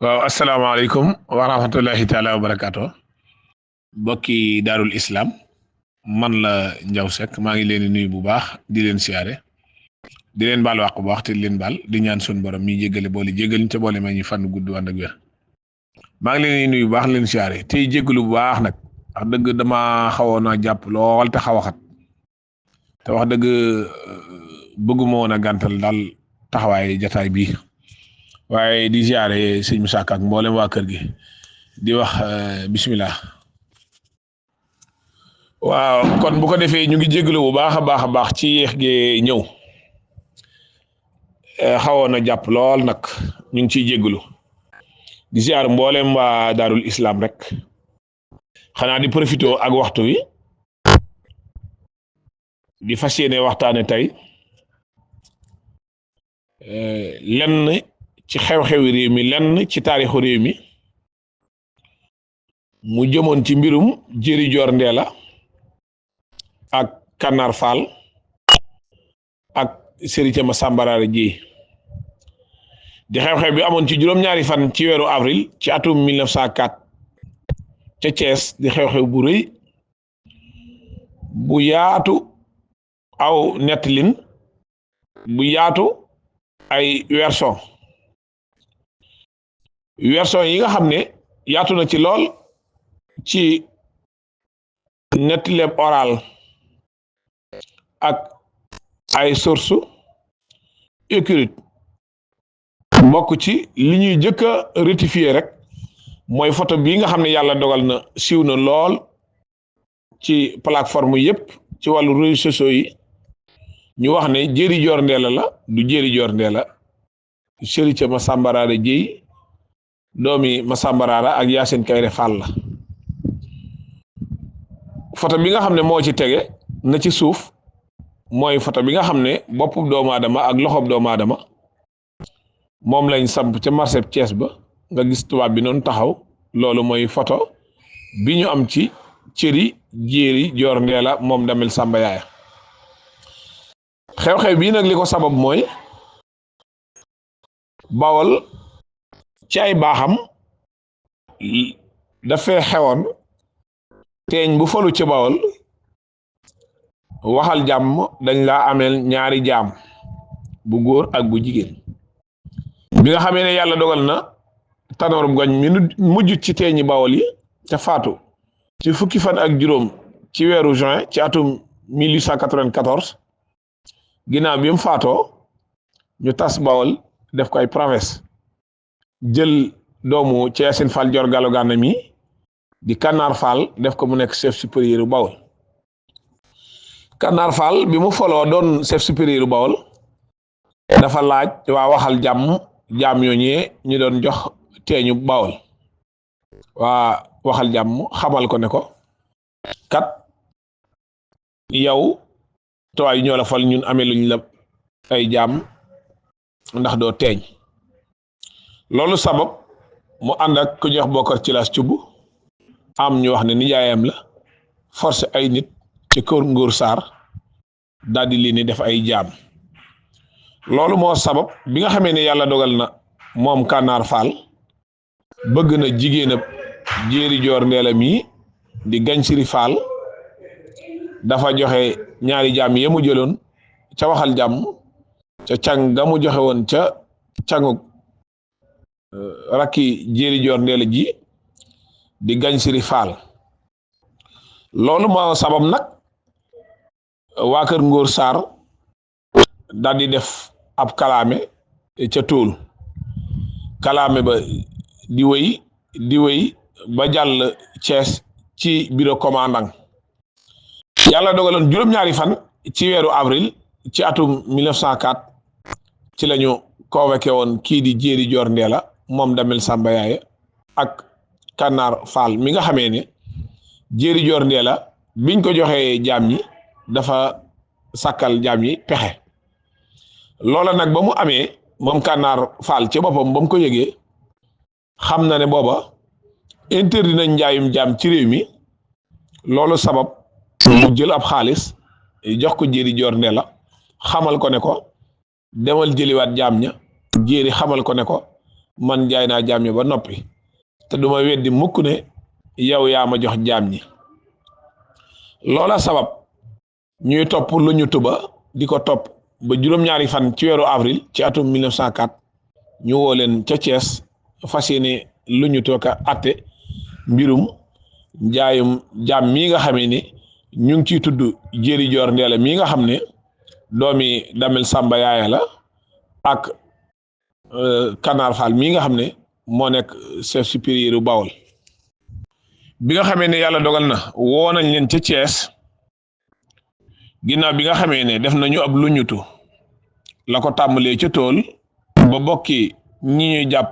waaw asalaamaaleykum wa rahmatullahi taala wa barakaatu bokki daarul islam man la Njaw Sekk maa ngi leen di nuyu bu baax di leen siyaare di leen baal wàq bu baax te di leen baal di ñaan sun borom mi jéggale boole jéggal ñu te boole may ñu fan gudd ànd ak wér maa ngi leen di nuyu bu baax leen siyaare tey jéggalu bu baax nag wax dëgg dama xawoon a jàpp lool te xaw a xat te wax dëgg bëgguma woon a gàntal daal taxawaay jataay bi waaye di ziare sëñ Moussa Ka ak mboolem waa kër gi di wax bismillah waaw kon bu ko defee ñu ngi jégalu bu baax a baax ci yéex gi ñëw xawoon na jàpp lool nag ñu ngi ciy jégalu di ziar mboolem waa daarul islam rek xanaa di profité ak waxtu wi di fas yéene waxtaane tey lenn ci xew-xewi réew mi lenn ci taarixu réew mi mu jëmoon ci mbirum Jéeri Joor Ndeela ak Kànnaar Faal ak Sëriñ Masamba Raara Jéey di xew-xew bi amoon ci juróom-ñaari fan ci weeru avril ci atum 1904 ca Thiès di xew-xew bu rëy bu yaatu aw nettalin bu yaatu ay version yi nga xam ne yaatu na ci lool ci nettalib oral ak ay source écrite bokk ci li ñuy jëkk a rectifier rek mooy photo bii nga xam ne yàlla dogal na siiw na lool ci plateforme yépp ci wàllu réseaux sociaux yi ñu wax ne Jéeri Joor Ndeela la du Jéeri Joor Ndeela Sëriñ Masamba Raara Jéey doomi Masamba Raara ak Yaasin Kayre Fall la photo bi nga xam ne moo ci tege na ci suuf mooy photo bi nga xam ne boppub doomu aadama ak loxob doomu aadama moom lañ samp ca marché Thiès ba nga gis tubaab bi noonu taxaw loolu mooy photo bi ñu am ci cëri Jéeri Joor Ndeela moom Damel Samba Yaaya xew-xew bii nag li ko sabab mooy Bawol ci ay baaxam dafay xewoon teeñ bu falu ci Bawol waxal jàmm dañ laa ameel ñaari jaam bu góor ak bu jigéen bi nga xamee ne yàlla dogal na Tanor Goñ mi mujj ci teeñi Bawol yi te faatu ci fukki fan ak juróom ci weeru juin ci atum 1894 ginnaaw bi mu faatoo ñu tas Bawol def ko ay province jël doomu ci Yaasin Fall Joor Gallo Gànna mi di Kànnaar Fall def ko mu nekk chef supérieur bu Bawol Kànnaar Fall bi mu foloo doon chef supérieur bu Bawol dafa laaj waa waxal jàmm jaam ñooñee ñu doon jox teeñu Bawol waa waxal jàmm xamal ko ne ko kat yow tuwaay ñoo la fal ñun amee luñ la ay jaam ndax doo teeñ loolu sabab mu ànd ak ku jox Bokar ci las cubb am ñu wax ne nijaayam la forcé ay nit ci kër Ngóor Saar daldi leen ni def ay jaam loolu moo sabab bi nga xamee ne yàlla dogal na moom Kànnaar Faal bëgg na jigéenab Jéeri Joor Ndeela mi di Gañsiri Faal dafa joxe ñaari jaam yi mu jëloon ca waxal jàmm ca càng ga mu joxe woon ca cangu rakki Jéeri Joor Ndeela ji di Gañsiri Faal loolu moo sabab nag waa kër Ngóor Saar daldi def ab kalaame ca tóol kalaame ba di wéy ba jàll Thiès ci bureau commandant yàlla dogaloon juróom-ñaari fan ci weeru avril ci atum 1904 ci lañu convoqué woon kii di Jéeri Joor Ndeela moom Damel Samba Yaaya ak Kànnaar Faal mi nga xamee ne Jéeri Joor Ndeela biñ ko joxee jaam ñi dafa sàkkal jaam yi pexe loola nag ba mu amee moom Kànnaar Faal ci boppam ba mu ko yëgee xam na ne booba interdit nañ njaayum jaam ci réew mi loolu sabab mu jël ab xaalis jox ko Jéeri Joor Ndeela xamal ko ne ko demal jëliwaat jaam ña Jéeri xamal ko ne ko man jaay naa jaam ñi ba noppi te duma weddi mukk ne yow yaa ma jox jaam ñi. loola sabab ñuy topp lu ñu tuba di ko topp ba juróom-ñaari fan ci weeru avril ci atum 1904 ñu woo leen ca Thiès fas yéene lu ñu tooka atte mbirum njaayum jaam mii nga xamee ni ñu ngi ciy tudd Jéeri Joor Ndeela mii nga xam ne doomi Damel Samba yaaya la ak Kànnaar Faal mii nga xam ne moo nekk chef supérieur u Bawol. bi nga xamee ne yàlla dogal na woo nañ leen ca Thiès ginnaaw bi nga xamee ne def nañu ab luñutu la ko tàmbalee ca tool ba bokki ñi ñuy jàpp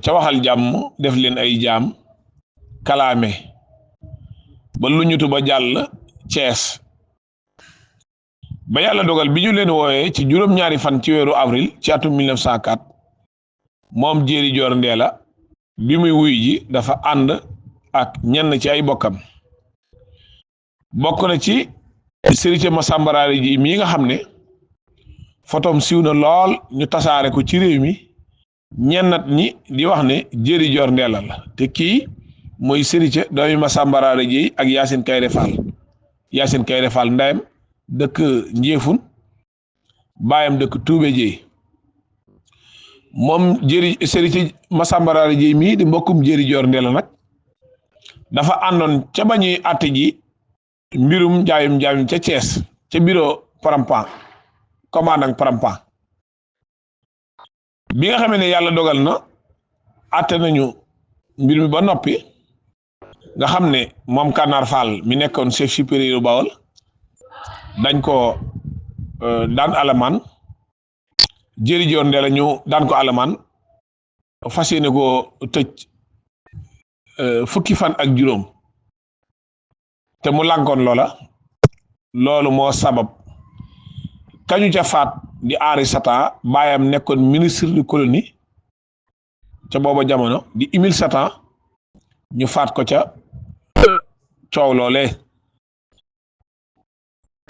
ca waxal jàmm def leen ay jaam kalaame ba luñutu ba jàll Thiès ba yàlla dogal bi ñu leen wooyee ci juróom-ñaari fan ci weeru avril ci atum 1904 moom Jéeri Joor Ndeela bi muy wuy ji dafa ànd ak ñenn ci ay bokkam bokk na ci Sëriñ Masamba Raare ji mii nga xam ne fotom siiw na lool ñu tasaare ko ci réew mi ñennat ñi di wax ne Jéeri Joor Ndeela la te kii mooy Sëriñ doomi Masamba Raare ji ak Yaasin Kayre Fall ndayam dëkk Njéefun baayam dëkk Tuube Jéey moom Sëriñ Masamba Raare ji mii di mbokkum Jéeri Joor Ndeela nag dafa àndoon ca bañuy àtte ji mbirum jaayum ca Thiès ca bureau Parampan commandant Parampan bi nga xamee ne yàlla dogal na àtte nañu mbir mi ba noppi nga xam ne moom Kànnaar Faal mi nekkoon chef supérieur Bawol dañ ko daan alamaan Jéeri Joor Ndeela ñu daan ko alamaan fas yéene ko tëj fukki fan ak juróom te mu lànkoon loolu moo sabab kañu ca faat di Henri Satan baayam nekkoon ministre de colonie ca booba jamono di Émile Satan ñu faat ko ca coow loolee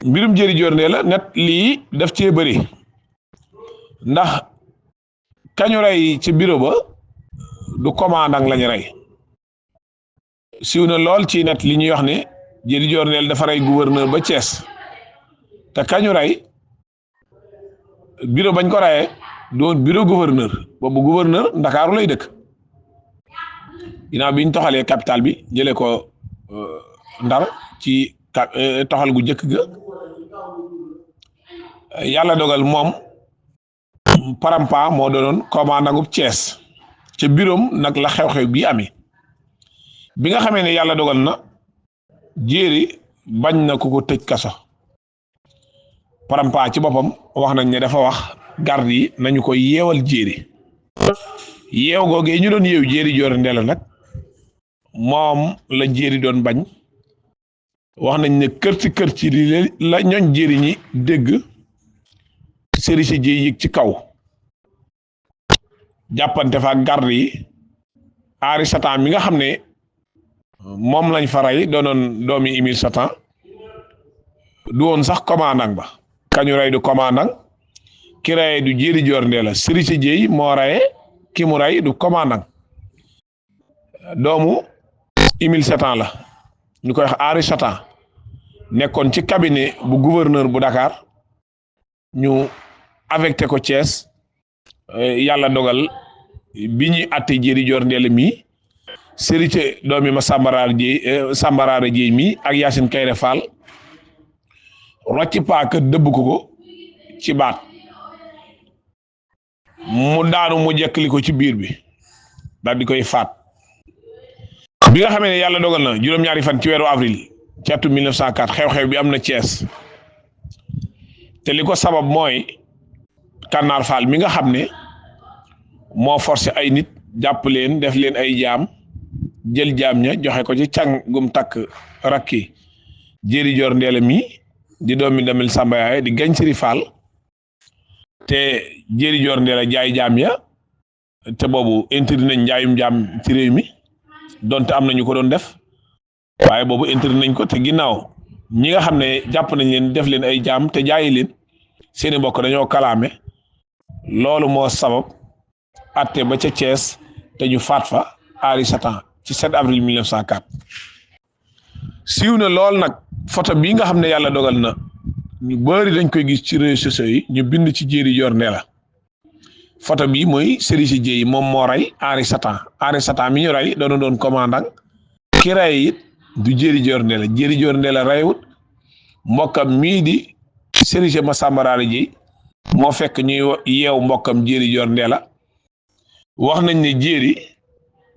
mbirum Jéeri Joor Ndeela net lii daf cee bëri ndax kañu rey ci bureau ba du commandant lañu rey siiw na lool ci net li ñuy wax ne Jéeri Joor Ndeela dafa rey gouverneur ba Thiès te kañu rey bureau bañ ko reyee doon bureau gouverneur boobu gouverneur Ndakaaru lay dëkk ginnaaw bi ñu toxalee capital bi jëlee ko Ndar ci toxal gu njëkk ga yàlla dogal moom Parampan moo doonoon commandant gu Thiès ca bureau nag la xew-xew bii amee bi nga xamee ne yàlla dogal na Jéeri bañ na ku ko tëj kaso Parampan ci boppam wax nañ ne dafa wax garde yi nañu ko yeewal Jéeri yeew googee ñu doon yeew Jéeri Joor Ndeela nag moom la Jéeri doon bañ wax nañ ne kër ci li la ñooñ Jéeri ñi dégg Sëriñ si ji yëg ci kaw jàppante fa garde yi Henri Satan mi nga xam ne moom lañ fa rey doonoon doomi Émile Satan du woon sax commandant ba kañu rey du commandant ki rey du Jéeri Joor Ndeela Sëriñ si ji moo reye ki mu rey du commandant doomu Émile Satan la ñu koy wax Henri Satan nekkoon ci cabinet bu gouverneur bu Dakar ñu affecté ko Thiès yàlla dogal bi ñuy àtte Jéeri Joor Ndeela mi Sëriñ doomi Masamba Raare ji mi ak Yaasin Kayre Fall rocci paaka dëbb ko ci baat mu daanu mu jekkali ko ci biir bi daal di koy faat bi nga xamee ne yàlla dogal na juróom-ñaari fan ci weeru avril ci atum 1904 xew-xew bi am na Thiès te li ko sabab mooy Kànnaar Faal mi nga xam ne moo forcé ay nit jàpp leen def leen ay jaam jël jaam ña joxe ko ci càng gum takk rakki Jéeri Joor Ndeela mi di doomi Damel Samba yaay di Gañ Siri Faal te Jéeri Joor Ndeela jaay jaam ya te boobu interdit nañ njaayum jaam ci réew mi donte am nañu ko doon def waaye boobu interdit nañ ko te ginnaaw ñi nga xam ne jàpp nañ leen def leen ay jaam te jaayi leen seeni mbokk dañoo kalaame loolu moo sabab atte ba ca Thiès te ñu faat fa Henri Satan ci 7 avril 1904 siiw na lool nag photo bii nga xam ne yàlla dogal na ñu bëri dañ koy gis ci réseaux sociaux yi ñu bind ci Jéeri Joor Ndeela photo bii mooy Serigne Jéey moom moo rey Henri Satan mi ñu rey doon commandant ki rey it du Jéeri Joor Ndeela Jéeri Joor Ndeela reyut mbokkam mii di Serigne Massamba Raare Jéey moo fekk ñuy yeew mbokkam Jéeri Joor Ndeela wax nañ ne Jéeri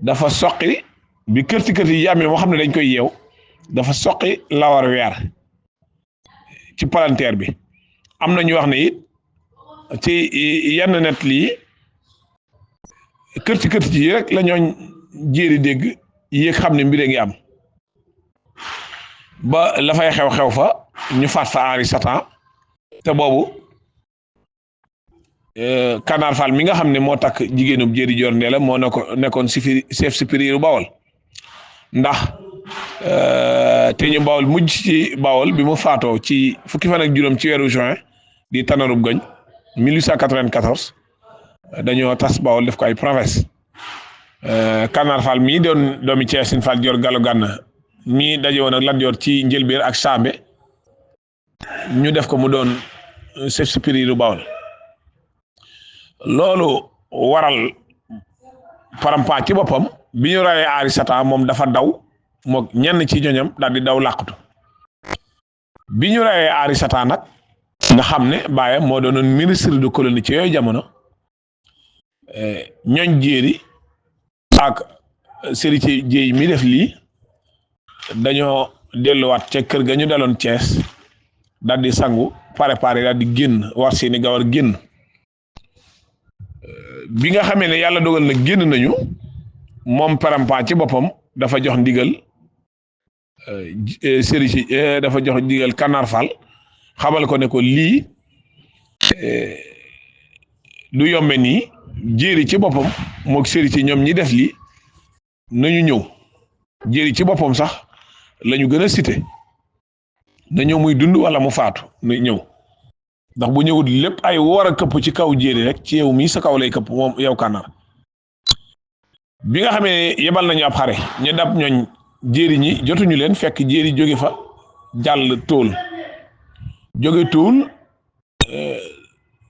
dafa soqi bi kërti yi amee moo xam ne dañ koy yeew dafa soqi lawar weer ci palanteer bi am na ñu wax ne it ci yenn net lii kërti yi rek la ñooñ Jéeri dégg yéeg xam ne mbir a ngi am ba la fay xew fa ñu faat fa Henri Satan te boobu Kanaar Fall mi nga xam ne moo takk jigéenub Jéeri Joor Ndeela moo nekkoon chef supérieur Bawol ndax te ñu Bawol mujj ci Bawol bi mu faatoo ci fukki fan ak juróom ci weeru juin di Tanarub Goñ 1894 dañoo tas Bawol def ko ay province Kanaar Fall mii doon doomi Ceesin Fall Joor Galo Gànna mii daje woon ak Lat Joor ci Njëlbéer ak Sambe ñu def ko mu doon chef supérieur Bawol loolu waral Parampa ci boppam bi ñu rayee Henri Satan moom dafa daw moog ñenn ci ñoñam daal di daw làqatu bi ñu rayee Henri Satan nag nga xam ne baayam moo doonoon ministre de colonie ci yooyu jamono ñooñ Jéeri ak Serigne Jéey mi def lii dañoo delluwaat ca kër ga ñu daloon Thiès daal di sangu préparé daal di génn war seeni gawar génn bi nga xamee ne yàlla dogal na génn nañu moom Parampa ci boppam dafa jox ndigal Serigne dafa jox ndigal Kanaar Fall xamal ko ne ko lii du yombe nii Jéeri ci boppam moog Serigne ñoom ñi def lii nañu ñëw Jéeri ci boppam sax lañu gën a cité na ñëw muy dund wala mu faatu na ñëw ndax bu ñëwut lépp ay war a këpp ci kaw Jéeri rek ci yow mii sa kaw lay këpp moom yow Kanaar bi nga xamee yebal nañu ab xare ñu dab ñooñ Jéeri ñi jotuñu leen fekk Jéeri jóge fa jàll Tóol jóge Tóol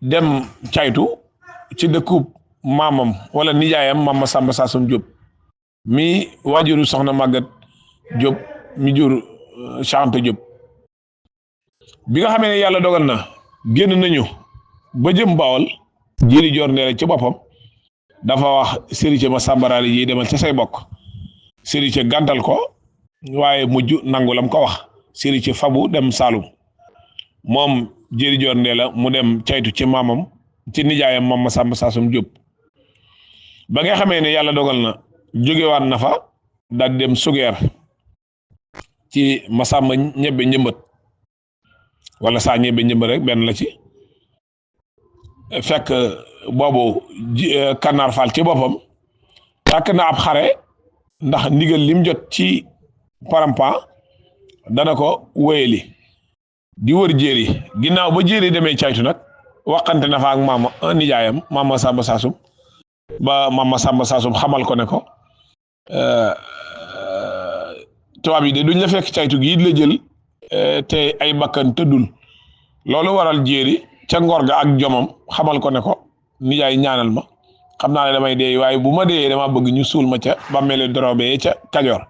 dem caytu ci dëkkub maamam wala nijaayam Mama Samba Saasum Jóob mi waajuru soxna Màggat Jóob mi jur Chante Jóob bi nga xamee ne yàlla dogal na génn nañu ba jëm Bawol Jéeri Joor Ndeela ci boppam dafa wax Serigne Massamba Raare Jéey demal ca say bokk Serigne gàntal ko waaye mujj nangu lam ko wax Serigne fabu dem Saalum moom Jéeri Joor Ndeela mu dem caytu ci maamam ci nijaayam Mama Samba Saasum Jóob ba nga xamee ne yàlla dogal na jógewaat na fa daal dem Sugeer ci Masamba ñebbe njëmbat wala saa ñebbe njëmbat rek benn la ci fekk boobu Kanaar Fall ci boppam tàkk na ab xare ndax ndigal lim jot ci Parampa dana ko wéyali di wër Jéeri ginnaaw ba Jéeri demee caytu nag waxante na fa ak maama nijaayam Mama Samba Saasum ba Mama Samba Saasum xamal ko ne ko tubaab yi de duñ la fekk caytu gi la jël te ay bakkan tëddul loolu waral Jéeri ca ngor ga ak jomam xamal ko ne ko nijaay ñaanal ma xam naa ne damay dee waaye bu ma dee dama bëgg ñu suul ma ca bàmmeelu Dorobe ca Kajoor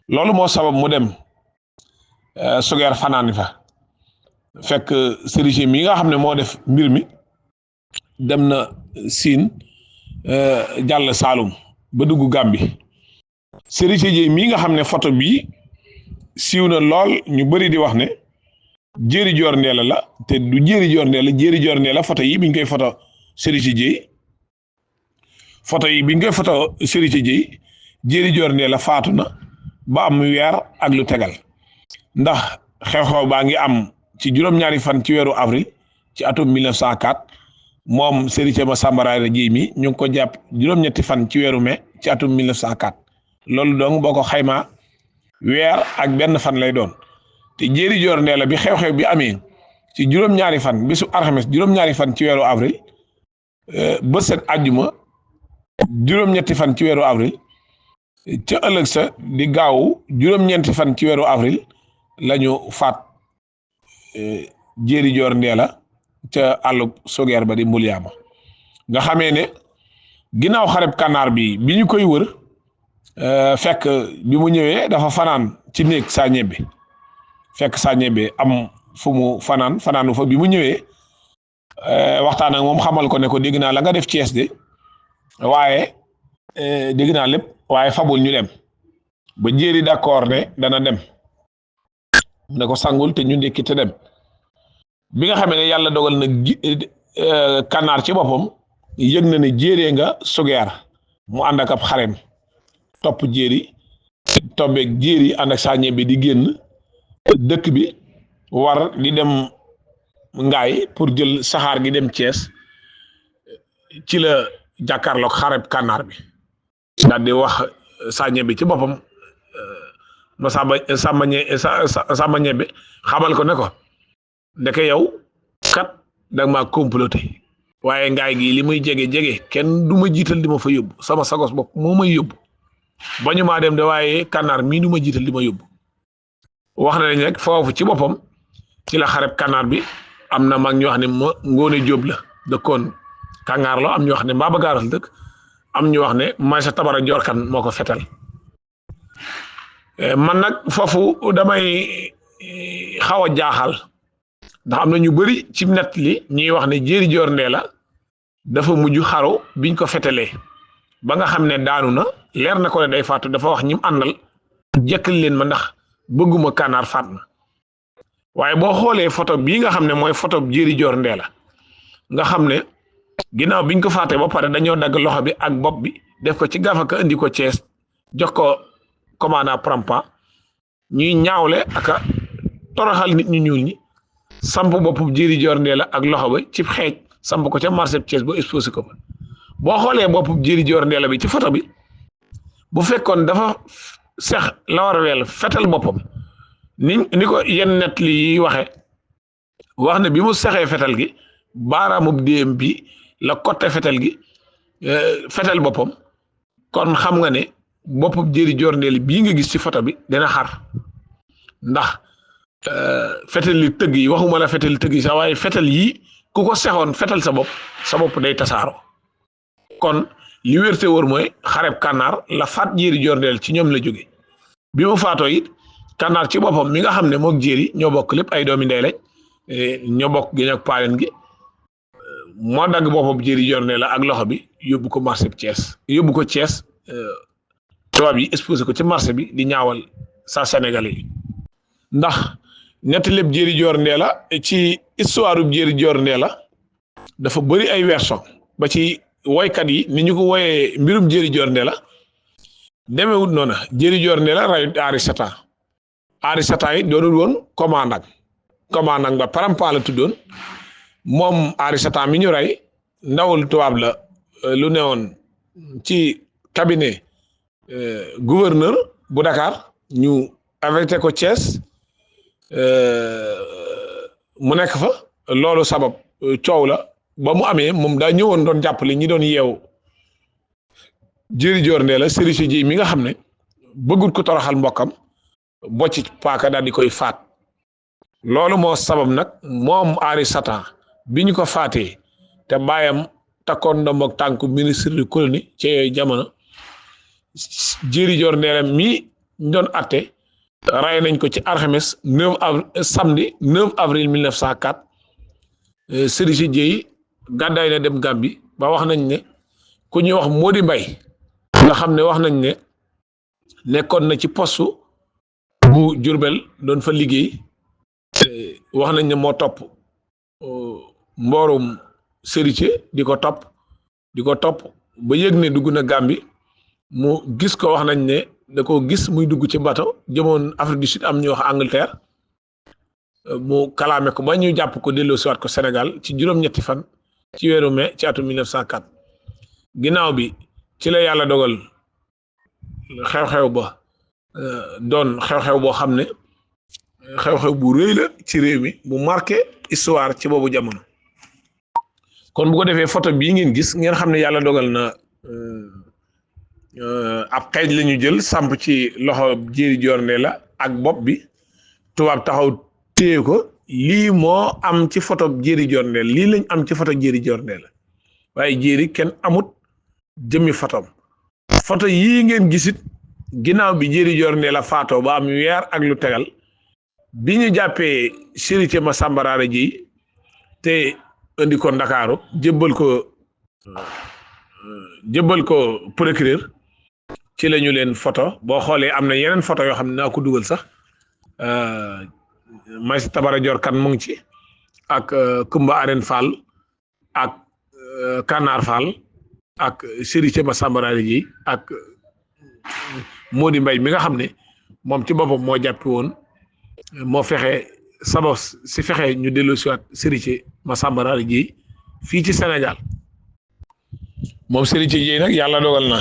loolu moo sabab mu dem Sugeer fanaani fa fekk Serigne mi nga xam ne moo def mbir mi dem na Siin jàll Saalum ba dugg Gàmbi Serigne Jéey mi nga xam ne photo bii siiw na lool ñu bari di wax ne Jéeri Joor Ndeela la te du Jéeri Joor Ndeela Jéeri Joor Ndeela photo yi biñ koy photo Serigne Jéey photo yi biñ koy photo Serigne Jéey Jéeri Joor Ndeela faatu na ba am weer ak lu tegal ndax xew-xew baa ngi am ci juróom-ñaari fan ci weeru avril ci atum 1904 moom Serigne Massamba Raare Jéey mi ñu ngi ko jàpp juróom-ñetti fan ci weeru mai ci atum 1904 loolu donc boo ko xaymaa weer ak benn fan lay doon te Jéeri Joor Ndeela bi xew-xew bi amee ci juróom-ñaari fan bisu alxames juróom-ñaari fan ci weeru avril ba set àjjuma juróom-ñetti fan ci weeru avril ca ëllëg sa di gaawu juróom-ñeenti fan ci weeru avril lañu faat Jéeri Joor Ndeela ca àllub Sugeer ba di Mbulyaama nga xamee ne ginnaaw xareb Kànnaar bi ñu koy wër fekk bi mu ñëwee dafa fanaan ci néeg saa ñebbe fekk saa ñebbe am fu mu fanaanu fa bi mu ñëwee waxtaan ak moom xamal ko ne ko dégg naa la nga def Cees de waaye dégg naa lépp waaye fabul ñu dem ba Jéeri d'accord ne dana dem ne ko sangul te ñu ndékki te dem bi nga xamee ne yàlla dogal na Kànnaar ci boppam yëg na ne Jéeri nga Sugeer mu ànd ak ab xarem topp Jéeri tombeeg Jéeri ànd ak saa ñebbe di génn dëkk bi war di dem Ngaay pour jël saxaar gi dem Thiès ci la jàkkaarloog xareb Kànnaar bi daal di wax saa ñebbe ci boppam ma sàmba ñebbe xamal ko ne ko ndeke yow kat danga maa comploté waaye Ngaay gi li muy jege kenn du ma jiital di ma fa yóbbu sama sagos bopp moo may yóbbu bañu maa dem de waaye Kànnaar mii du ma jiital di ma yóbbu wax na ne rek foofu ci boppam ci la xareb Kànnaar bi am na mag ñu wax ne Ngoone Jóob la dëkkoon Kàngaar la am ñu wax ne Mbaba Gaaras dëkk am ñu wax ne Maysa Tabara Joor Kan moo ko fetal man nag foofu damay xaw a jaaxal ndax am na ñu bëri ci net li ñuy wax ne Jéeri Joor Ndeela dafa mujj xaru biñ ko fetalee ba nga xam ne daanu na leer na ko ne day faatu dafa wax ñim àndal jekkal leen ma ndax bëgguma Kànnaar faat na waaye boo xoolee photo bii nga xam ne mooy photo Jéeri Joor Ndeela nga xam ne ginnaaw biñ ko faatee ba pare dañoo dagg loxo bi ak bopp bi def ko ci gafaka indi ko Thiès jox ko commandant Prampa ñuy ñaawle aka toroxal nit ñu ñuul ñi samp bopp Jéeri Joor Ndeela ak loxo ba ci xeej samp ko ca marché Thiès ba exposé ko ba boo xoolee bopp Jéeri Joor Ndeela bi ci photo bi bu fekkoon dafa sex la war a wel fetal boppam ni ko yenn net li waxe wax ne bi mu sexee fetal gi baaraamub déem bi la côté fetal gi fetal boppam kon xam nga ne boppub Jéeri Joor Ndeela bii nga gis ci photo bi dina xar ndax fetal li tëgg yi waxuma la fetal li tëgg yi sax waaye fetal yi ku ko sexoon fetal sa bopp day tasaaro kon li wérte wóor mooy xareb Kànnaar la faat Jéeri Joor Ndeela ci ñoom la jóge bi mu faatoo it Kànnaar ci boppam mi nga xam ne mook Jéeri ñoo bokk lépp ay doomi ndey lañ ñoo bokk géñ ak paaleen gi moo dagg boppam Jéeri Joor Ndeela ak loxo bi yóbbu ko marché bi Thiès yóbbu ko Thiès tubaab yi exposé ko ci marché bi di ñaawal sa Sénégalais yi ndax ñetti lépp Jéeri Joor Ndeela ci histoire bu Jéeri Joor Ndeela dafa bëri ay version ba ci woykat yi ni ñu ko woyee mbirum Jéeri Joor Ndeela demewut noona Jéeri Joor Ndeela rayut Henri Satan yi doonul woon commandant ba Prampa la tuddoon moom Henri Satan mi ñu rey ndawul tubaab la lu newoon ci cabinet gouverneur bu Dakar ñu affecté ko Thiès mu nekk fa loolu sabab coow la ba mu amee moom daa ñëwoon doon jàppale ñi doon yeew Jéeri Joor Ndeela Serigne ji mi nga xam ne bëggut ko toroxal mbokkam bocc paaka daal di koy faat loolu moo sabab nag moom Henri Satan bi ñu ko faatee te baayam takkoon ndomb ak tànku ministre de colonie ci yooyu jamono Jéeri Joor Ndeela mi doon atte ray nañ ko ci alxames samedi 9 avril 1904 Serigne Jéy gàddaay na dem Gàmbi ba wax nañ ne ku ñuy wax Modi Mbay nga xam ne wax nañ ne nekkoon na ci postu bu Jurbel doon fa liggéey wax nañ ne moo topp mboorum Serigne di ko topp ba yëg ne dugg na Gàmbi mu gis ko wax nañ ne da ko gis muy dugg ci bato jëmoon Afrique du Sud am ñu wax Angleterre mu kalaame ko ba ñu jàpp ko delloo siwaat ko Sénégal ci juróom-ñetti fan ci weeru mai ci atum 1904 ginnaaw bi ci la yàlla dogal xew-xew ba doon xew-xew boo xam ne xew-xew bu rëy la ci réew mi bu marqué histoire ci boobu jamono kon bu ko defee photo bii ngeen gis ngeen xam ne yàlla dogal na ab xeej la ñu jël samp ci loxo Jéeri Joor Ndeela ak bopp bi tubaab taxaw téye ko lii moo am ci photo Jéeri Joor Ndeela lii lañ am ci photo Jéeri Joor Ndeela waaye jéeri kenn amut jëmmi photom photo yii ngeen gisit ginnaaw bi Jéeri Joor Ndeela faatoo ba am weer ak lu tegal bi ñu jàppee Sëriñ Masamba Raara Jéy te indi ko Ndakaaru jébbal ko procureur ci la ñu leen photo boo xoolee am na yeneen photo yoo xam ne naa ko dugal sax may Tabara Joor Kan mu ngi ci ak Kumba Arène Fall ak Kanaar Fall ak Sëriñ Masamba Raara Jéy ak Mody Mbay mi nga xam ne moom ci boppam moo jàppi woon moo fexe sabos si fexe ñu dellu siwaat Sëriñ Masamba Raara Jéy fii ci Sénégal moom Sëriñ Jéy nag yàlla dogal na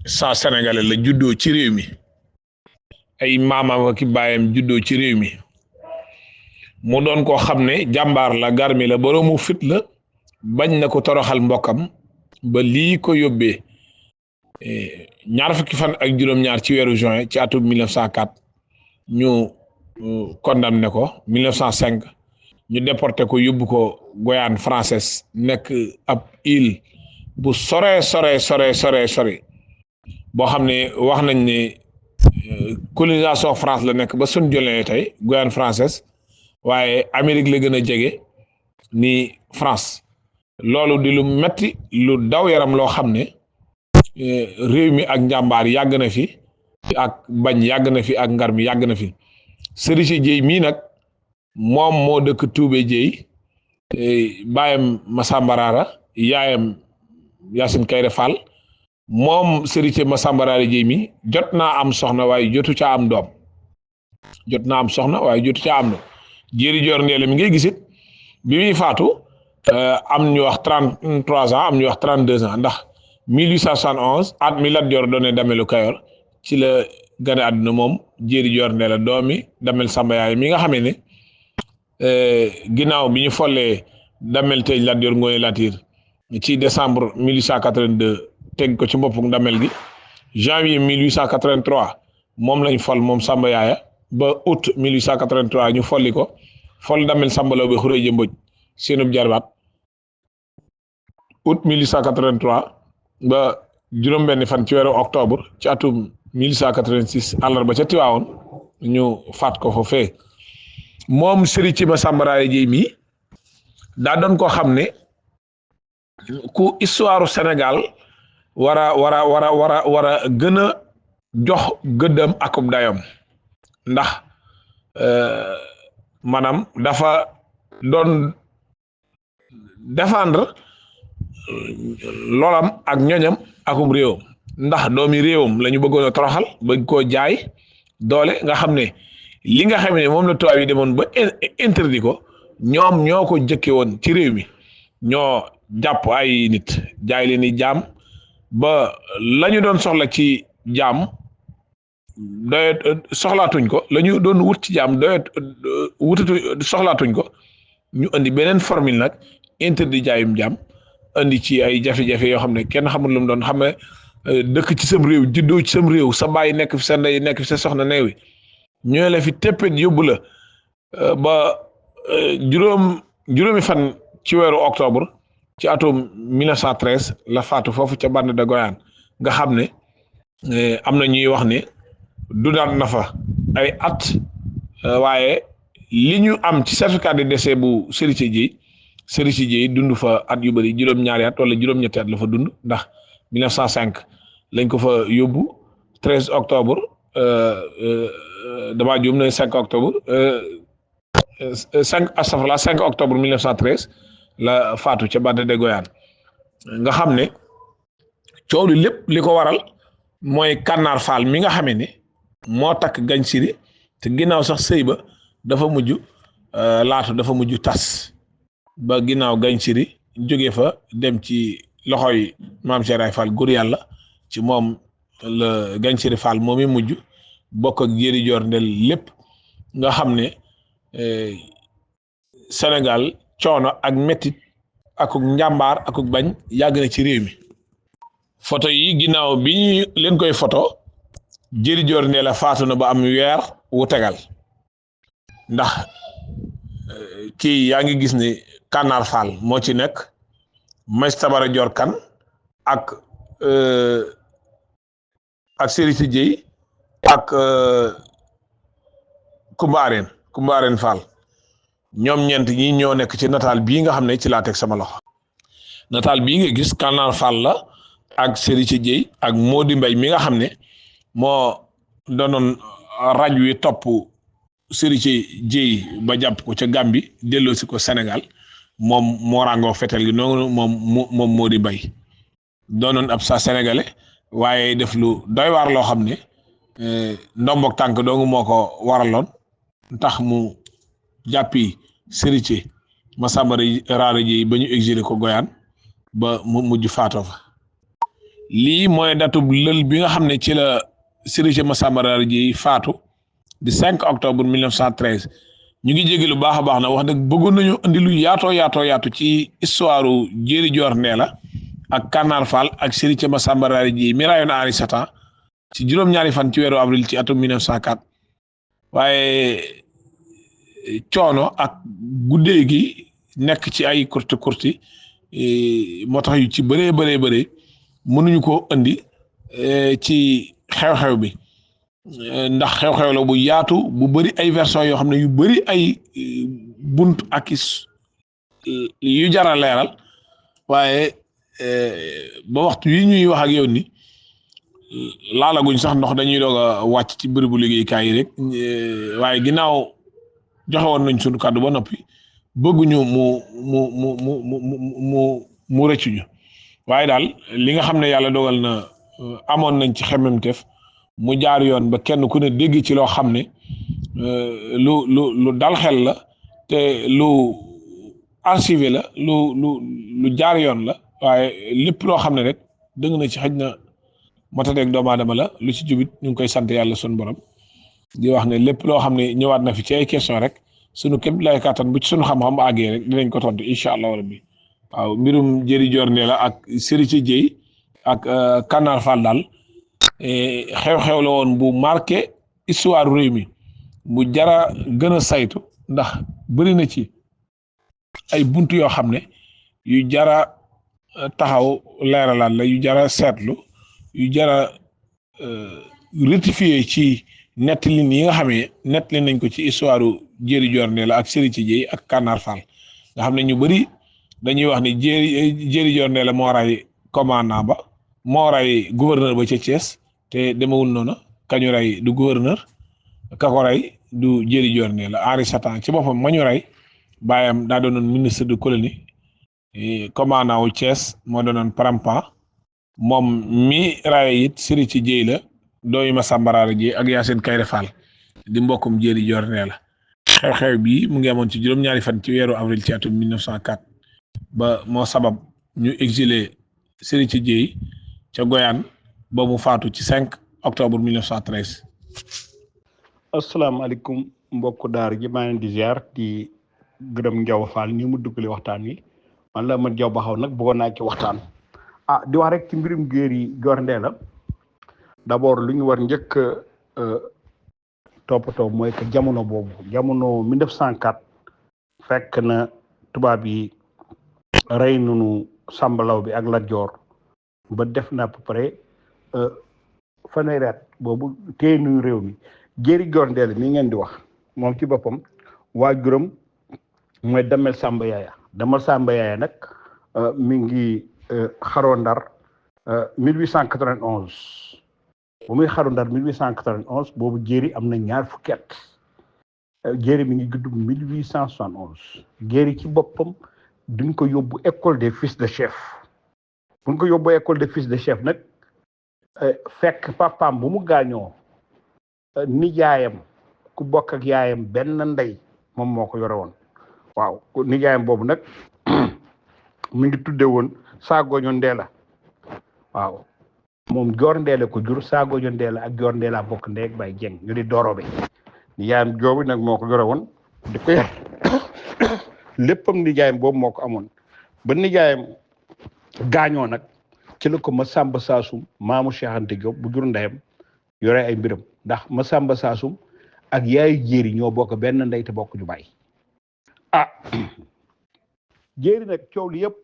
saa sénégalais la juddoo ci réew mi ay maamam ak baayam juddoo ci réew mi mu doon koo xam ne jàmbaar la garmi la boroomu fit la bañ na ko toroxal mbokkam ba lii ko yóbbee ñaar fukki fan ak juróom-ñaar ci weeru juin ci atum 1904 ñu condamné ko 1905 ñu déporté ko yóbbu ko Guyane française nekk ab île bu sore boo xam ne wax nañ ne colonisation France la nekk ba suñ jolee tey Guyane française waaye Amérique la gën a jege ni France loolu di lu metti lu daw yaram loo xam ne réew mi ak njàmbaar yàgg na fi ak bañ yàgg na fi ak ngar mi yàgg na fi Sëriñ Jéy mii nag moom moo dëkk Tuube Jéy baayam Masamba Raara yaayam Yaasin Kayre Fall moom Sëriñ Masamba Raara Jéy mi jot naa am soxna waaye jotu caa am doom Jéeri Joor Ndeela mi ngay gisit bi muy faatu am ñu wax 33 ans am ñu wax 32 ans ndax 1871 at mi Lat Joor doone Damelu Kayoor ci la gane àdduna moom Jéeri Joor Ndeela doomi Damel Samba Yaay mi nga xamee ne ginnaaw bi ñu follee Damel Teeñ Lat Joor Ngoone Latiir ci décembre 1882 teg ko ci mboppu Damel gi janvier 1883 moom lañ fol moom Samba Yaaya ba août 1883 ñu folli ko fol Damel Samba Laobé Xureeja Mbodj seenub jarbaat août 1883 ba juróom-benni fan ci weeru octobre ci atum 1886 àllarba ca Tiwaawoon ñu faat ko fa fee moom Sëriñ Masamba Raara Jéy mi daa doon koo xam ne ku histoire Sénégal war a gën a jox gëddam akub dayom ndax maanaam dafa doon défendre loolam ak ñoñam akum réewam ndax doomi réewam la ñu bëggoon a toroxal bëgg koo jaay doole nga xam ne li nga xam ne moom la tubaab yi demoon ba interdit ko ñoom ñoo ko jëkke woon ci réew mi ñoo jàpp ay nit jaay leen ni jaam ba la ñu doon soxla ci jaam doyet soxlaatuñ ko la ñu doon wut ci jaam doyet wutatu soxlaatuñ ko ñu indi beneen formule nag interdit jaayum jaam indi ci ay jafe-jafe yoo xam ne kenn xamul lu mu doon xam ne dëkk ci sam réew juddoo ci sam réew sa baay nekk fi sa ndey nekk fi sa soxna neewi ñoo la fi téppet yóbbu la ba juróomi fan ci weeru octobre ci atum 1913 la faatu foofu ca bande de Goyane nga xam ne am na ñuy wax ne dundaat na fa ay at waaye li ñu am ci certificat de décès bu Sëriñ Jéy dund fa at yu bëri juróom-ñaari at wala juróom-ñetti at la fa dund ndax 1905 lañ ko fa yóbbu 13 octobre damaa juum ne 5 octobre 5 octobre 1913 la faatu ca bande de Goyane nga xam ne coow li lépp li ko waral mooy Kànnaar Faal mi nga xamee ne moo takk Gañ Siri te ginnaaw sax sëy ba dafa mujj tas ba ginnaaw Gañ Siri jóge fa dem ci loxoy maam Cheikh Ibra Fall góor yàlla ci moom la Gañ Siri Fall moom i mujj bokk ak Jéeri Joor Ndeel lépp nga xam ne Sénégal coono ak mettit akuk njàmbaar akuk bañ yàgg na ci réew mi photo yi ginnaaw bi ñu leen koy photo Jëri Joor Ndeela faatu na ba am weer wu tegal ndax kii yaa ngi gis ni Kànnaar Fall moo ci nekk Maïs Tabara Joor Kan ak Serigne Dieye ak Kumba Areen Fall ñoom ñeent ñi ñoo nekk ci nataal bii nga xam ne ci laa teg sama loxo nataal bii nga gis Kànnaar Fall la ak Serigne Dieye ak Mody Mbaye mi nga xam ne moo doonoon raj wi topp Serigne Dieye ba jàpp ko ca Gambie delloosi ko Sénégal moom moo ràngoo fetel gi noonu moom Mody Mbaye doonoon ab sa sénégalais waaye def lu doy waar loo xam ne ndombok tànk dong moo ko waraloon tax mu jàppi Serigne Massamba Raara Dieye ba ñu exilé ko Goyaan ba mu mujj faatoo fa lii mooy datub lël bi nga xam ne ci la Serigne Massamba Raara Dieye faatu di 5 octobre 1913 ñu ngi jéggi lu baax a baax na wax dëgg bëggoon nañu andi lu yaatu ci histoire Jëri Joor Ndeela ak Kànnaar Fall ak Serigne Massamba Raara Dieye mi rayoon Henri Satan ci juróom-ñaari fan ci weeru avril ci atum 1904 waaye coono ak guddee gi nekk ci ay kurti moo tax yu ci bëree mënuñu ko andi ci xew-xew bi ndax xew-xew la bu yaatu bu bëri ay version yoo xam ne yu bëri ay bunt ak yu jara leeral waaye ba waxtu yi ñuy wax ak yow ni laalaguñ sax ndox dañuy doog a wàcc ci bërëbu liggéeykaay yi rek waaye ginnaaw joxe woon nañ sunu kàddu ba noppi bëgguñu mu rëccuñu waaye daal li nga xam ne yàlla dogal na amoon nañ ci xemmemteef mu jaar yoon ba kenn ku ne dégg ci loo xam ne lu dal xel la te lu archivé la lu jaar yoon la waaye lépp loo xam ne rek dëgg na ci xëj na matadeeg doomu aadama la lu ci jubit ñu ngi koy sant yàlla sunu borom di wax ne lépp loo xam ne ñëwaat na fi ci ay question rek sunu képp lay kàttan bu ci sunu xam-xam àggee rek dinañ ko tontu incha allah rabbi waaw mbirum Jëri Joor Ndeela ak Serigne Dieye ak Kànnaar Fall daal xew-xew la woon bu marqué histoire réew mi bu jara gën a saytu ndax bëri na ci ay buntu yoo xam ne yu jara taxaw leeralaat la yu jara seetlu yu jara rectifié ci nettali yi nga xamee nettali nañ ko ci histoire Jëri Joor Ndeela ak Serigne Dieye ak Kànnaar Fall nga xam ne ñu bëri dañuy wax ni Jëri Joor Ndeela moo ray commandant ba moo ray gouverneur ba ca Thiès te demewul noonu kañu ray du gouverneur ka ko ray du Jëri Joor Ndeela Henri Satan ci boppam ma ñu ray baayam daa doonoon ministre de colonie commandant wu Thiès moo doonoon Prampan moom mi ray it Serigne Dieye la doomi Massamba Raara Dieye ak Yacine Kayré Fall di mbokkum Jëri Joor Ndeela xew-xew bi mu ngi amoon ci juróom-ñaari fan ci weeru avril ci atum 1904 ba moo sabab ñu exilé Serigne Dieye ca Goyaan ba mu faatu ci 5 octobre 1913. asalaamaaleykum mbokku daar ji maa ngi di ziar di gërëm Njaw Fall ni mu duggale waxtaan wi man la man Jaw Baxaw nag bëggoon naa ci waxtaan di wax rek ci mbirum Jëri Joor Ndeela d'abord lu ñu war njëkk toppatoo mooy que jamono boobu jamono 1904 fekk na tubaab yi rey nunu Samba Laobé ak Lat Joor ba def na à peu près fanweeri at boobu téye nuyu réew mi Jëri Joor Ndeela mi ngeen di wax moom ci boppam waajuram mooy Damel Samba Yaaya nag mi ngi xaroo Ndar 1891 bu muy xaru Ndar 1891 boobu Jëri am na ñaar fukki at Jëri mi ngi judd 1871 Jëri ci boppam duñ ko yóbbu école des fils de chef buñ ko yóbbu école des fils de chef nag fekk papaam bu mu gaañoo nijaayam ku bokk ak yaayam benn ndey moom moo ko yore woon waaw nijaayam boobu nag mi ngi tudde woon Saagoño Ndeela waaw moom Joor Ndeela ko jur Saagoño Ndeela ak Joor Ndeela bokk ndey ak baay jeng ñu di Dorobe nijaayam joobi nag moo ko yore woon di ko yar léppam nijaayam boobu moo ko amoon ba nijaayam gaañoo nag ci la ko Masamba Saasum maamu Cheikh Anta Diop bu jur ndeyam yore ay mbiram ndax Masamba Saasum ak yaayu jéeri ñoo bokk benn ndey te bokk ñu bàyyi ah jéeri nag coow li yëpp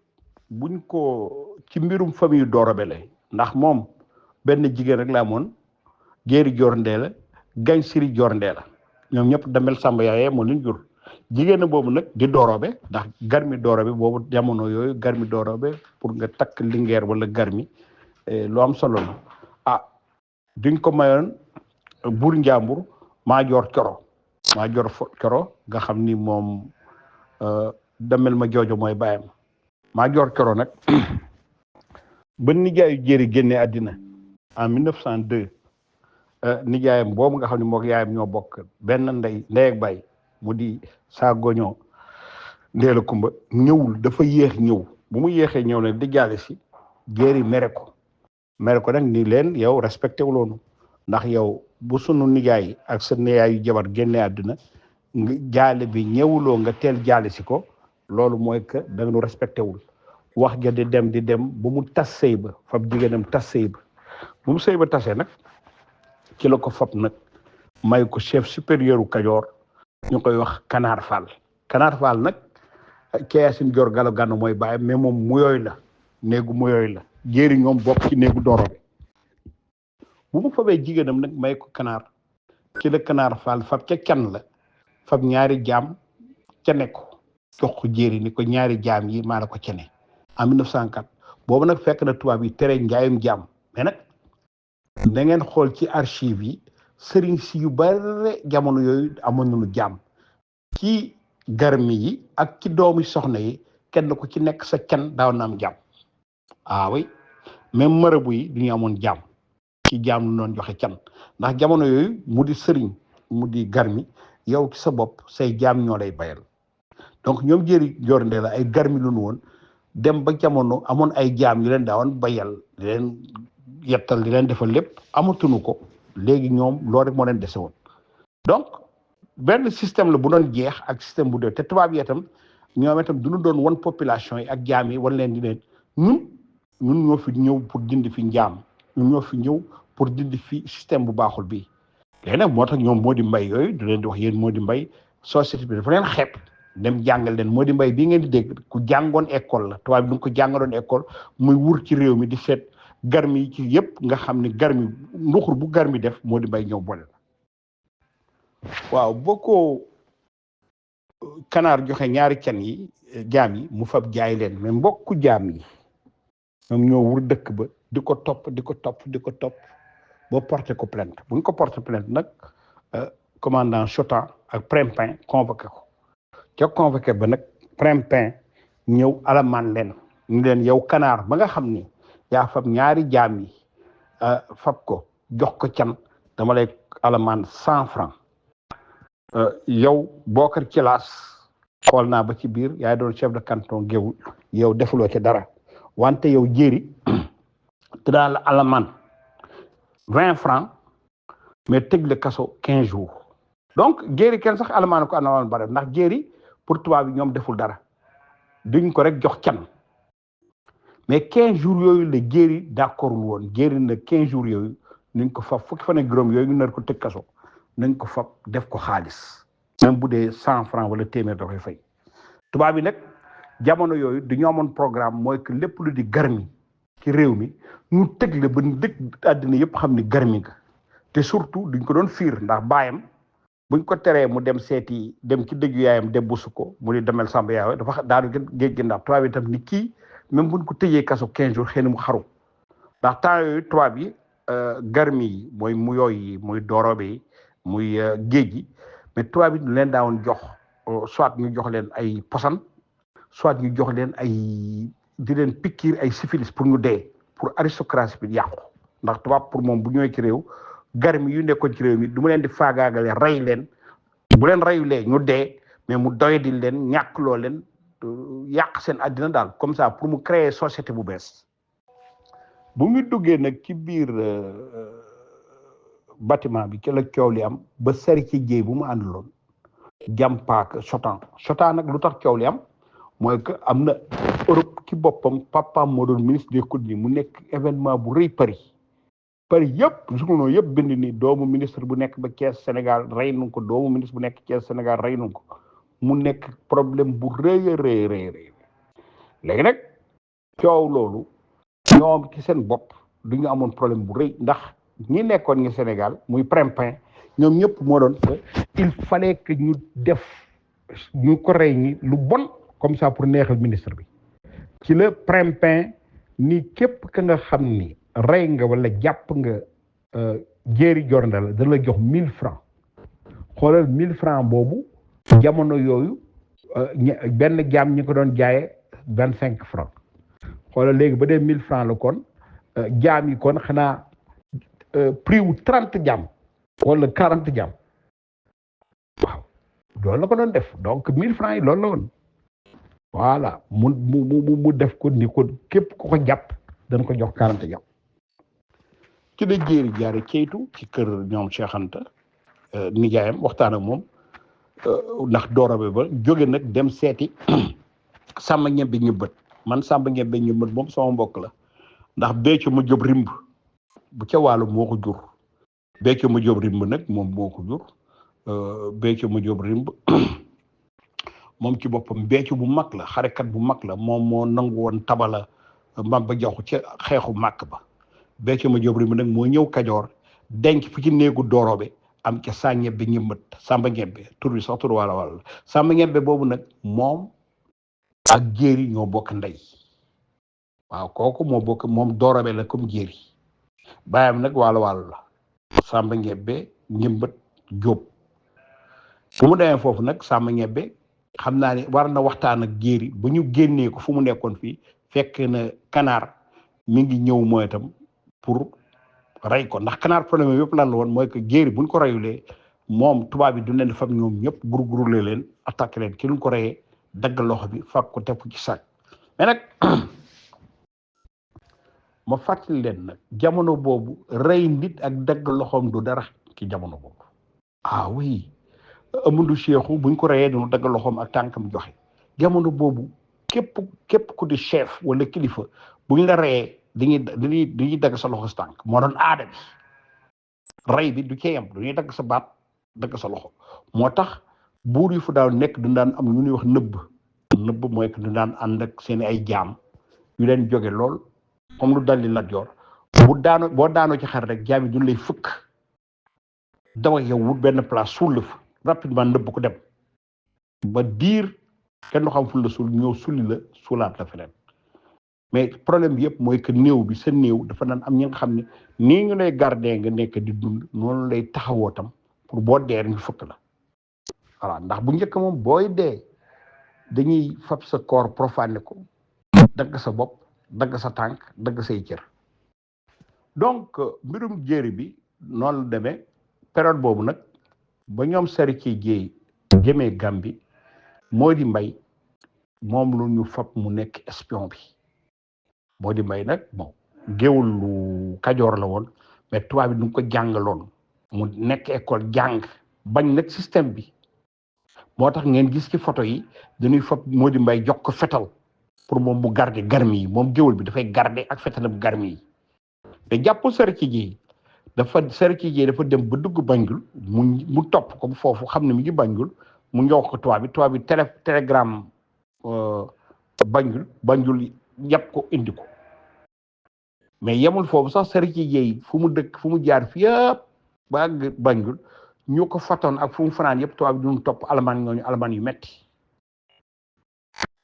buñ ko ci mbirum famille Dorobe la ndax moom benn jigéen rek la amoon jéeri joor ndee la gañ siri joor ndee la ñoom ñëpp damel Samba yaayee moo leen jur jigéen boobu nag di Dorobe ndax garmi Dorobe boobu jamono yooyu garmi Dorobe pour nga takk lingeer wala garmi lu am solo la ah duñ ko mayoon buur njàmbur Maajoor Coro nga xam ni moom damel ma joojo mooy bàyyam Maajoor Coro nag ba nijaayu jéeri génne àddina en 1902 nijaayam boobu nga xam ne mook yaayam ñoo bokk benn ndey ak baay mu di saa goñoo ndeela kumba ñëwul dafa yéex ñëw bu mu yéexee ñëw ne di jaale si jéeri mere ko nag ni leen yow respecté wuloonu ndax yow bu sunu nijaay ak sa niyaayu jabar génne àdduna nga jaale bi ñëwuloo nga teel jaale si ko loolu mooy que da nga nu respecté wul wax ja di dem bu mu tas sëy ba fab jigéenam tas sëy ba bu mu sëy ba tasee nag ci la ko fab nag may ko chef supérieur u Kajoor ñu koy wax Kanaar Fall nag Ceyasin Joor Galo Gànn mooy bàyyi mais moom muyooy la néegu muyooy la jéeri ñoom bokk ci néegu Dorobe bu mu fabee jigéenam nag may ko Kanaar ci la Kanaar Fall fab ca can la fab ñaari jaam ca ne ko jox ko jéeri ni ko ñaari jaam yi maa la ko cene en 1904 boobu nag fekk na tubaab yi tere njaayum jaam mais nag da ngeen xool ci archive yi sëriñ si yu bare jamono yooyu amoon nañu jaam ci garmi yi ak ci doomi soxna yi kenn ku ci nekk sa can daaw na am jaam oui même marabu yi du ñu amoon jaam ci jaam lu noon joxe can ndax jamono yooyu mu di sëriñ mu di garmi yow ci sa bopp say jaam ñoo lay bayal donc ñoom jéeri joor ndee la ay garmi lu nu woon dem ba jamono amoon ay jaam yu leen daawoon bayal di leen yettal di leen defal lépp amatuñu ko léegi ñoom loolu rek moo leen dese woon donc benn système la bu doon jeex ak système bu dee te tubaab yi itam ñoom itam du ñu doon wan population yi ak jaam yi wan leen di leen ñun ñoo fi ñëw pour dindi fi njaam ñun ñoo fi ñëw pour dindi fi système bu baaxul bii léegi nag moo tax ñoom moo di mbay yooyu du leen di wax yéen moo di mbay société bi dafa leen xeeb dem jàngal leen moo di mbay bii ngeen di dégg ku jàngoon école la tubaab bi du nga ko jàngaloon école muy wur ci réew mi di seet garmi yi ci yëpp nga xam ne garmi nduxur bu garmi def moo di mbay ñëw boole la waaw boo ko Kanaar joxe ñaari can yi jaam yi mu fab jaay leen mais mbokku jaam yi ñoom ñoo wur dëkk ba di ko topp ba porté ko plainte bu ñu ko porté plainte nag commandant Chotan ak Prempin convoqué ko ca convoqué ba nag Prempin ñëw alamaan leen ñu leen yow Kanaar ba nga xam ni yaa fab ñaari jaam yi fab ko jox ko can dama lay alamaan 100 francs yow Bokar Cilaas xool naa ba ci biir yaay doon chef de canton Géoul yow defuloo ci dara wante yow jéeri te daal la alamaan 20 francs mais tëj la kaso 15 jours donc jéeri kenn sax alamaan ko alamaan bare ndax jéeri pour tubaab yi ñoom deful dara duñ ko rek jox can mais 15 jours yooyu la jéeri d'accord woon jéeri na 15 jours yooyu nañ ko fab fukki fan ak juróom yooyu ñu nar ko tëj kaso nañ ko fab def ko xaalis même bu dee 100 francs wala téeméer da koy fay tubaab yi nag jamono yooyu du ñu amoon programme mooy que lépp lu di garmi ci réew mi ñu tëj la ba dëkk àddina yëpp xam ni garmi nga te surtout duñ ko doon fiir ndax baayam buñ ko teree mu dem seeti dem ci dëggu yaayam dem busu ko mu di demel Samba yaay dafa daanu géej gi ndax tubaab yi tam ni kii même buñ ko tëjee kaso 15 jours xëy na mu xaru ndax temps yooyu tubaab yi garmi yi mooy mu yooyu muy Dorobe yi muy géej gi mais tubaab yi leen daawoon jox soit ñu jox leen ay posan soit ñu jox leen ay di leen pikiir ay syphilis pour ñu dee pour aristocratie bi yàqu ndax tubaab pour moom bu ñëwee ci réew garmi yu nekkoon ci réew mi du mu leen di faagaagale rey leen bu leen reyulee ñu dee mais mu doyadi leen ñàkkloo leen yàq seen àddina daal comme ça pour mu créer société bu bees bu ñu duggee nag ci biir bâtiment bi ci la coow li am ba sari ci jéey bu mu àndaloon jàmpaak Chotan nag lu tax coow li am mooy que am na Europe ci boppam papaam moo doon ministre des colonies mu nekk événement bu rëy Paris yëpp journaux yëpp bind ni doomu ministre bu nekk ba Thiès Sénégal rey nañ ko doomu ministre bu nekk Thiès Sénégal rey nañ ko mu nekk problème bu rëy a rëy léegi nag coow loolu ñoom ci seen bopp du ñu amoon problème bu rëy ndax ñi nekkoon ñi Sénégal muy Prempeh ñoom ñëpp moo doon il fallait que ñu def ñu ko rey ñi lu bon comme ça pour neexal ministre bi ci la Prempeh ni képp ka nga xam ni rey nga wala jàpp nga Jéeri Jorndal da la jox 1000 francs xoolal 1000 francs boobu jamono yooyu benn jaam ñi ko doon jaaye 25 francs xoolal léegi ba dee 1000 francs la kon jaam yi kon xanaa prix wu 30 jaam wala 40 jaam waaw loolu la ko doon def donc 1000 francs yi loolu la woon voilà mu def ko ni ko képp ku ko jàpp dañ ko jox 40 jaam ci la jéeri jaare ceytu ci kër ñoom Cheikh Anta nijaayam waxtaan ak moom ndax doorabe ba jóge nag dem seeti Samba Ñebbe Ñëbbat man Samba Ñebbe Ñëbbat moom sama mbokk la ndax Béthio ma jóob rimb bu ca wàllu moo ko jur Béthio ma jóob rimb nag moom moo ko jur Béthio ma jóob rimb moom ci boppam Béthio bu mag la xarekat bu mag la moom moo nangu woon tabala Maba Jaxu ca xeexu màkk ba Béthio ma jóob rimb nag moo ñëw Kajoor denc fi ci néegu doorobe am ca saa ñebbe ñëmbat Samba Ñebbe tur bi sax tur wala Samba Ñebbe boobu nag moom ak jéeri ñoo bokk ndey waaw kooku moo bokk moom doorobe la comme jéeri baayam nag wàllu la Samba Ñebbe ñëmbat jóob fu mu demee foofu nag Samba Ñebbe xam naa ne war na waxtaan ak jéeri ba ñu génnee ko fu mu nekkoon fii fekk na Kanaar mi ngi ñëw mooy itam pour rey ko ndax Kanaar problème yëpp lan la woon mooy que jéeri buñ ko reyulee moom tubaab bi du leen fam ñoom ñëpp gurgurule leen attaqué leen ki luñ ko reyee dagg loxo bi fàq ko teg ci sac mais nag ma fàttali leen nag jamono boobu rey nit ak dagg loxoom du dara ci jamono boobu ah oui Amadou Cheikhou buñ ko reyee dañu dagg loxoom ak tànkam joxe jamono boobu képp ku di chef wala kilifa buñ la reyee dañuy dagg sa loxo sa tànk moo doon aada bi rey bi du cee yam dañuy dagg sa baat dagg sa loxo moo tax buur yu fu daaw nekk du daan am lu ñuy wax nëbb mooy que du daan ànd ak seen ay jaam yu leen jóge lool comme lu dal di Lat Joor boo daanoo ci xar rek jaam yi duñ lay fëkk dawa yow wut benn place suul la fa rapidement nëbb ko dem ba diir kenn du xam fu la suul ñëw sulli la suulaat la feneen mais problème bi yëpp mooy que néew bi sa néew dafa daan am ñi nga xam ne nii ñu lay garder nga nekk di dund noonu lay taxawoo tam pour boo dee ñu fëkk la voilà ndax bu njëkk moom booy dee dañuy fab sa corps profané ko dagg sa bopp dagg sa tànk dagg say cër donc mbirum jéeri bi noonu la demee période boobu nag ba ñoom sari ci jéey jëmee Gàmbi moo di mbay moom lu ñu fab mu nekk espion bi moo di mbay nag bon géewul lu Kajoor la woon mais tubaab bi du ko jàngaloon mu nekk école jàng bañ nag système bi moo tax ngeen gis ci photo yi dañuy fab moo di mbay jox ko fetal pour moom mu garder garmi yi moom géwél bi dafay garder ak fetalam garmi yi te jàpp sari ci jéey dafa dem ba dugg Banjul mu topp ko foofu xam ne mi ngi Banjul mu ñëw ko tubaab bi télégramme Banjul yàpp ko indi ko mais yemul foofu sax sari ci jéey fu mu dëkk fu mu jaar fi yëpp ba àgg Banjul ñu ko fatoon ak fu mu fanaan yëpp tubaab bi duñu topp alamaan ñooñu alamaan yu metti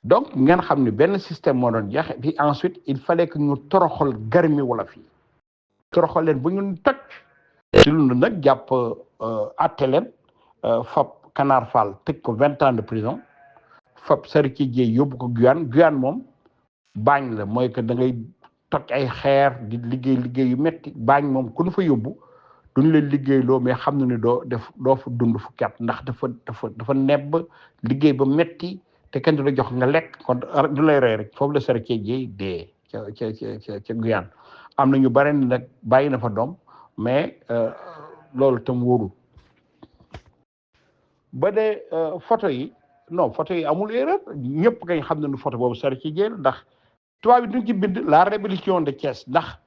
donc ngeen xam ne benn système moo doon jeex puis ensuite il fallait que ñu toroxal garmi wala fii toroxal leen bu ñu toj ci lu nag jàpp atte leen fab Kanaar Fall tëj ko 20 ans de prison fab sari ci jéey yóbbu ko Guyane moom baañ la mooy que da ngay toj ay xeer di liggéey yu metti baañ moom ku ñu fa yóbbu duñu leen liggéeyloo mais xam na ne doo fa dund fukki at ndax dafa nebb liggéey ba metti te kenn du la jox nga lekk kon du lay rey rek foofu la sari ci jéey dee ca Guyane am na ñu bare ni nag bàyyi na fa doom mais loolu tam wóorul ba dee photo yi non photo yi amul erreur ñëpp kay xam nañu photo boobu Serigne Dieye ndax tubaab bi duñ ci bind la révolution de Thiès ndax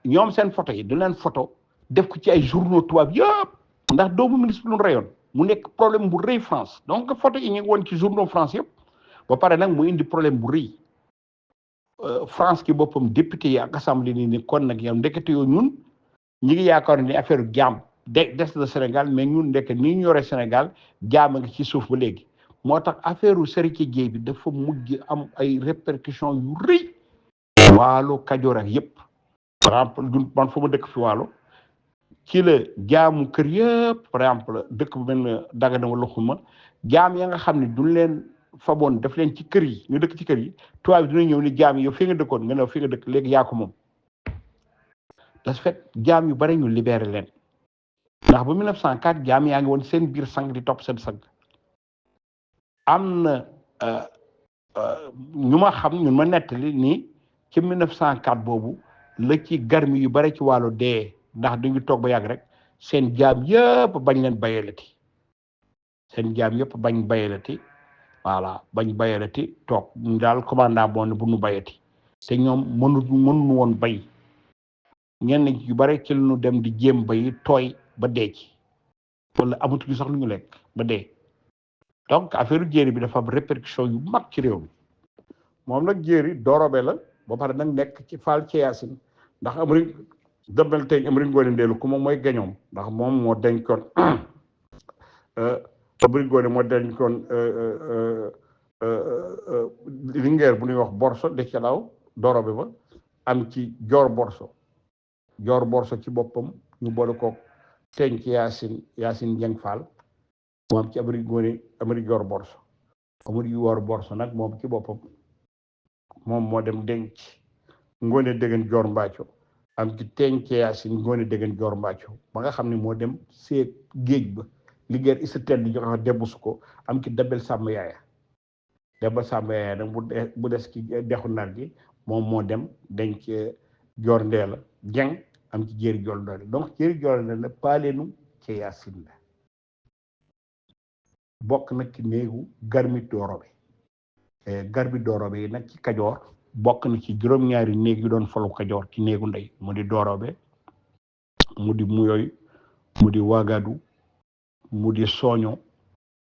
ñoom seen photo yi du leen photo def ko ci ay journaux tubaab yëpp ndax doomu ministre lu rayoon mu nekk problème bu rëy France donc photo yi ñu ngi woon ci journaux France yëpp ba pare nag mu indi problème bu rëy France ki boppam député yi ak assemblée ni kon nag yow ndekete yoo ñun ñi ngi yaakaar ni affaire jaam des na Sénégal mais ñun ndekk ni ñu yore Sénégal jaam a ngi ci suuf ba léegi moo tax affaire Serigne Dieye bi dafa mujj am ay répercussions yu rëy waalo Kajoor ak yëpp par exemple man fa ma dëkk fi waalo ci la jaamu kër yëpp par exemple dëkk bu mel ne Dagana wala Xuma jaam ya nga xam ne duñ leen faboon def leen ci kër yi ñu dëkk ci kër yi tubaab bi dina ñëw ni jaam yi yow fi nga dëkkoon nga ne fi nga dëkk léegi yaa ko moom de ce fait jaam yu bari ñu libéré leen ndax ba 1904 jaam yaa ngi woon seen biir sang di topp seen sang am na ñu ma xam ñun ma nettali nii ci 1904 boobu la ci garmi yu bari ci wàllu dee ndax duñu toog ba yàgg rek seen jaam yëpp bañ leen bayalati seen jaam yëpp bañ bayalati voilà bañ bayalati toog ñu daal commandant boo ne bu nu bayati te ñoom mënuñu woon bay ñenn yu bari ci lu ñu dem di jéem bay tooy ba dee ci wala amatuñu sax lu ñu lekk ba dee donc affaire jéeri bi dafa am répercussion yu mag ci réew mi moom nag jéeri dorobe la ba pare nag nekk ci Fall ci Yaasin ndax Amari dembel tey Amari Ngoone Ndeelu ku moom mooy gañoom ndax moom moo dencoon Amari Ngoone moo dencoon lingeer bu ñuy wax borso de ca daaw dorobe ba am ci joor borso ci boppam ñu boole ko teñ ci Yaasin Jeng Fall moom ci Amari joor borso nag moom ci boppam moom moo dem denc Ngoone Degen Joor Mbaaco am ci teñ ci Yaasin Ngoone Degen Joor Mbaaco ba nga xam ne moo dem seet géej ba liggéey isa tedd di joxe debbusu ko am ci Debel Sàmm Yaaya nag bu des ci dexu nar gi moom moo dem denc Joor Ndeela Jeng am ci Jéeri Jool Ndeela donc Jéeri Jool Ndeela paaleenu ci Yaasin la bokk nag ci néegu garmi doorobe yi nag ci Kajoor bokk na ci juróom-ñaari néeg yu doon falu Kajoor ci néegu ndey mu di doorobe mu di muyoy mu di wagadu mu di sooño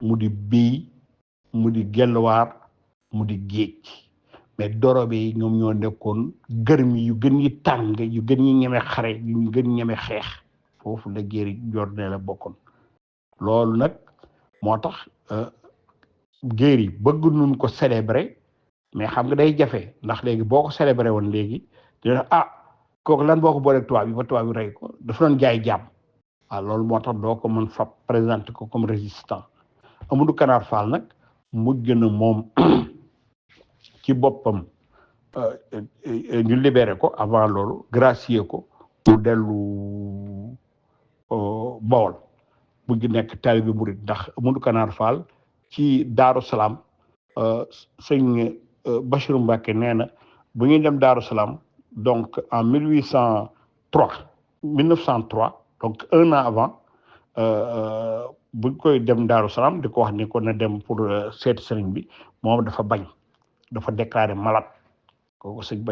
mu di biy mu di gelwaar mu di géej mais doorobe yi ñoom ñoo nekkoon gërmi yu gën yi tàng yu gën yi ñeme xare yu gën ñeme xeex foofu la Jéeri Joor Ndeela bokkoon loolu nag moo tax géer yi bëgg nuñ ko célébrer mais xam nga day jafe ndax léegi boo ko célébrer woon léegi dina kooku lan boo ko booleeg tubaab bi ba tubaab bi rey ko dafa doon jaay jàmm waaw loolu moo tax doo ko mën fa présenter ko comme résistant Amadou Kanaar Fall nag mujj na moom ci boppam ñu libéré ko avant loolu gracier ko mu dellu Bawol mujj nekk taalibe murid ndax Amadou Kanaar Fall ci Daaru Salaam sëñ Bachir Mbacke nee na bu ñuy dem Daaru Salaam donc en 1903 donc un an avant buñ koy dem Daaru Salaam di ko wax ni ko na dem pour seeti sëriñ bi moom dafa bañ dafa déclaré malade kooku sëñ